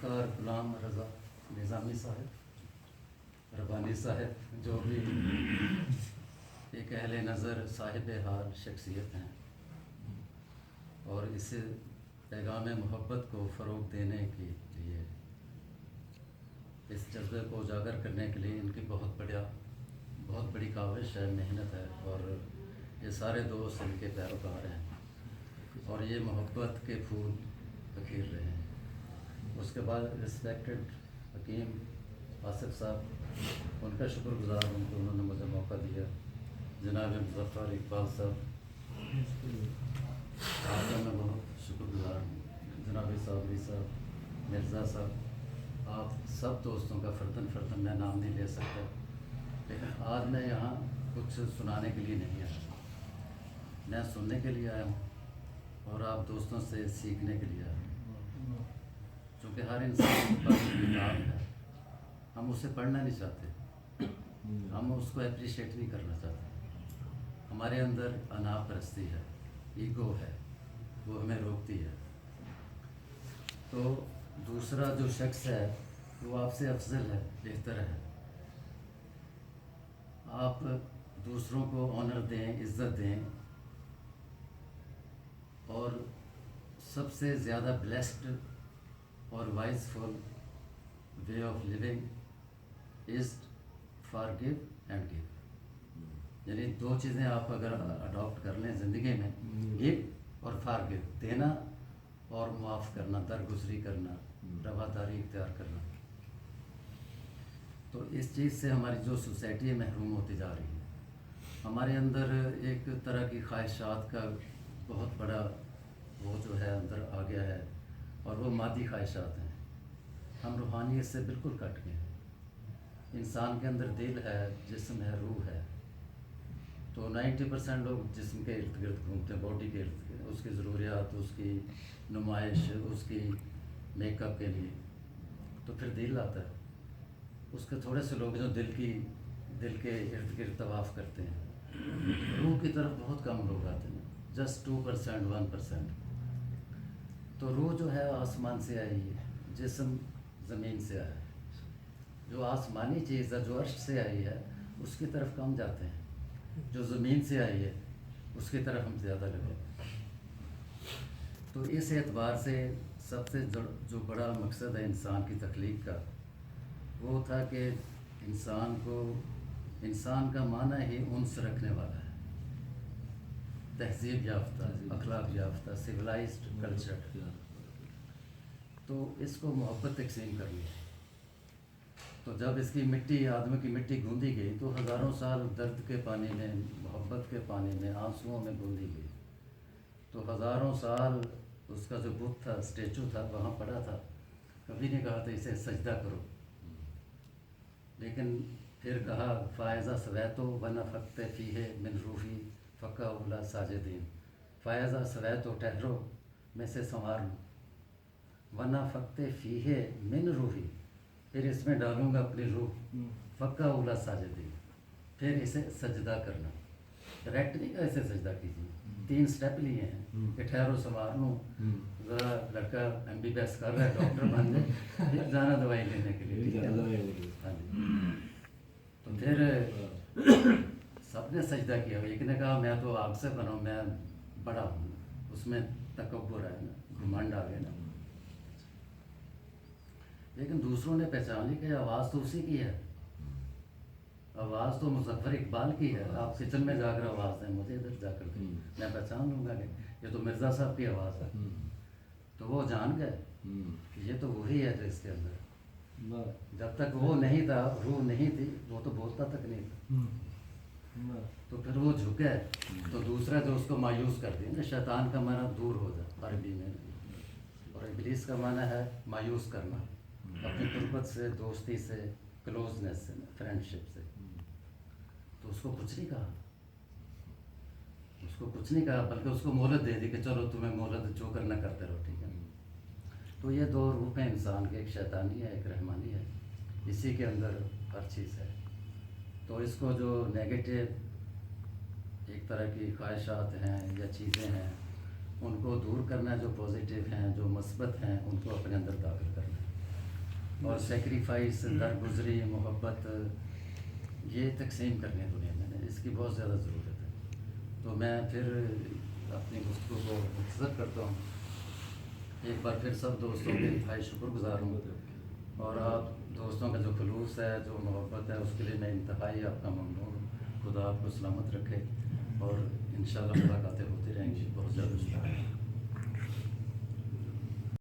اداکار غلام رضا نظامی صاحب، ربانی صاحب، جو بھی ایک اہل نظر صاحب حال شخصیت ہیں، اور اس پیغام محبت کو فروغ دینے کے لیے، اس جذبے کو اجاگر کرنے کے لیے ان کی بہت بڑی کاوش ہے، محنت ہے، اور یہ سارے دوست ان کے پیروکار ہیں اور یہ محبت کے پھول بکھیر رہے ہیں۔ اس کے بعد رسپیکٹڈ حکیم آصف صاحب، ان کا شکر گزار ہوں کہ انہوں نے مجھے موقع دیا، جناب مظفر اقبال صاحب، آپ کا میں بہت شکر گزار ہوں، جناب صابری صاحب، مرزا صاحب، آپ سب دوستوں کا فرداً میں نام نہیں لے سکتا، لیکن آج میں یہاں کچھ سنانے کے لیے نہیں آیا، میں سننے کے لیے آیا ہوں اور آپ دوستوں سے سیکھنے کے لیے آیا ہوں، چونکہ ہر انسان کے پاس کتاب ہے، ہم اسے پڑھنا نہیں چاہتے، ہم اس کو اپریشیٹ نہیں کرنا چاہتے، ہمارے اندر انا پرستی ہے، ایگو ہے، وہ ہمیں روکتی ہے۔ تو دوسرا جو شخص ہے وہ آپ سے افضل ہے، بہتر ہے، آپ دوسروں کو آنر دیں، عزت دیں، اور سب سے زیادہ بلیسڈ اور wise full way of living is forgive and give, یعنی دو چیزیں آپ اگر اڈاپٹ کر لیں زندگی میں، گیو اور فارگیو، دینا اور معاف کرنا، درگزری کرنا، رواداری اختیار کرنا، تو اس چیز سے ہماری جو سوسائٹی ہے محروم ہوتی جا رہی ہے۔ ہمارے اندر ایک طرح کی خواہشات کا بہت بڑا وہ جو ہے اندر آ گیا ہے، اور وہ مادی خواہشات ہیں، ہم روحانیت سے بالکل کٹ گئے ہیں۔ انسان کے اندر دل ہے، جسم ہے، روح ہے، تو 90% لوگ جسم کے ارد گرد گھومتے ہیں، باڈی کے ارد گرد، اس کی ضروریات، اس کی نمائش، اس کی میک اپ کے لیے، تو پھر دل آتا ہے، اس کے تھوڑے سے لوگ جو دل کے ارد گرد طواف کرتے ہیں، روح کی طرف بہت کم لوگ آتے ہیں، جسٹ 2%، 1%۔ تو روح جو ہے آسمان سے آئی ہے، جسم زمین سے آیا ہے، جو آسمانی چیز ہے، جو عرش سے آئی ہے، اس کی طرف کم جاتے ہیں، جو زمین سے آئی ہے اس کی طرف ہم زیادہ لگے۔ تو اس اعتبار سے سب سے جو بڑا مقصد ہے انسان کی تخلیق کا، وہ تھا کہ انسان کا معنی ہی انس رکھنے والا ہے، تہذیب یافتہ، اخلاق یافتہ، سویلائزڈ کلچر، تو اس کو محبت تقسیم کر لی۔ تو جب اس کی مٹی، آدمی کی مٹی گوندی گئی، تو ہزاروں سال درد کے پانی میں، محبت کے پانی میں، آنسوؤں میں گوندی گئی، تو ہزاروں سال اس کا جو بت تھا، اسٹیچو تھا، وہاں پڑا تھا، کبھی نہیں کہا تھا اسے سجدہ کرو، لیکن پھر کہا فائزہ سویتو ونفخت فیہ من روحی فقعوا لا ساجدین، فائزہ سویتو ٹھہرو، میں سے سنوار لوں، ونفخت فیہ من روحی، پھر اس میں ڈالوں گا اپنی روح، فقعوا لا ساجدین، پھر اسے سجدہ کرنا، ڈائریکٹ نہیں کہا اسے سجدہ کیجیے، 3 سٹیپ لیے ہیں کہ ٹھہرو، سنوار لوں، ذرا لڑکا MBBS کر رہا ہے، ڈاکٹر بن جائے، پھر جانا دوائی لینے کے لیے، ٹھیک ہے، ہاں جی۔ تو پھر سب نے سجدہ کیا، ایک نے کہا میں تو آگ سے بنا ہوں، میں بڑا ہوں، اس میں تکبر ہے نا، گھمنڈ آ گیا نا، لیکن دوسروں نے پہچان لی کہ آواز تو اسی کی ہے، آواز تو مظفر اقبال کی ہے، آپ کچن میں جا کر آواز دیں، مجھے ادھر جا کر دیں، میں پہچان لوں گا کہ یہ تو مرزا صاحب کی آواز ہے، تو وہ جان گئے کہ یہ تو وہی ہے جو اس کے اندر، جب تک وہ نہیں تھا، روح نہیں تھی، وہ تو بولتا تک نہیں تھا، تو پھر وہ جھکے، تو دوسرا جو اس کو مایوس کر دیا نا، شیطان کا معنی دور ہو جا عربی میں، اور ابلیس کا معنی ہے مایوس کرنا، اپنی قربت سے، دوستی سے، کلوزنس سے، فرینڈشپ سے، تو اس کو کچھ نہیں کہا، اس کو کچھ نہیں کہا، بلکہ اس کو مہلت دے دی کہ چلو تمہیں مہلت، جو کرنا کرتے رہو، ٹھیک ہے۔ تو یہ 2 روح ہیں انسان کے، ایک شیطانی ہے، ایک رحمانی ہے، اسی کے اندر ہر چیز ہے۔ تو اس کو جو نیگیٹو ایک طرح کی خواہشات ہیں یا چیزیں ہیں، ان کو دور کرنا ہے، جو پازیٹیو ہیں، جو مثبت ہیں، ان کو اپنے اندر داخل کرنا ہے۔ اور سیکریفائس، درگزری، محبت، یہ تقسیم کرنی ہے دنیا میں، اس کی بہت زیادہ ضرورت ہے. تو میں پھر اپنی گفتگو کو مختصر کرتا ہوں. ایک بار پھر سب دوستوں کے انتہائی شکر گزار ہوں، اور آپ دوستوں کا جو خلوص ہے، جو محبت ہے، اس کے لیے میں انتہائی آپ کا ممنون ہوں. خدا آپ کو سلامت رکھے، اور انشاءاللہ ملاقاتیں ہوتی رہیں گی. بہت زیادہ شکریہ.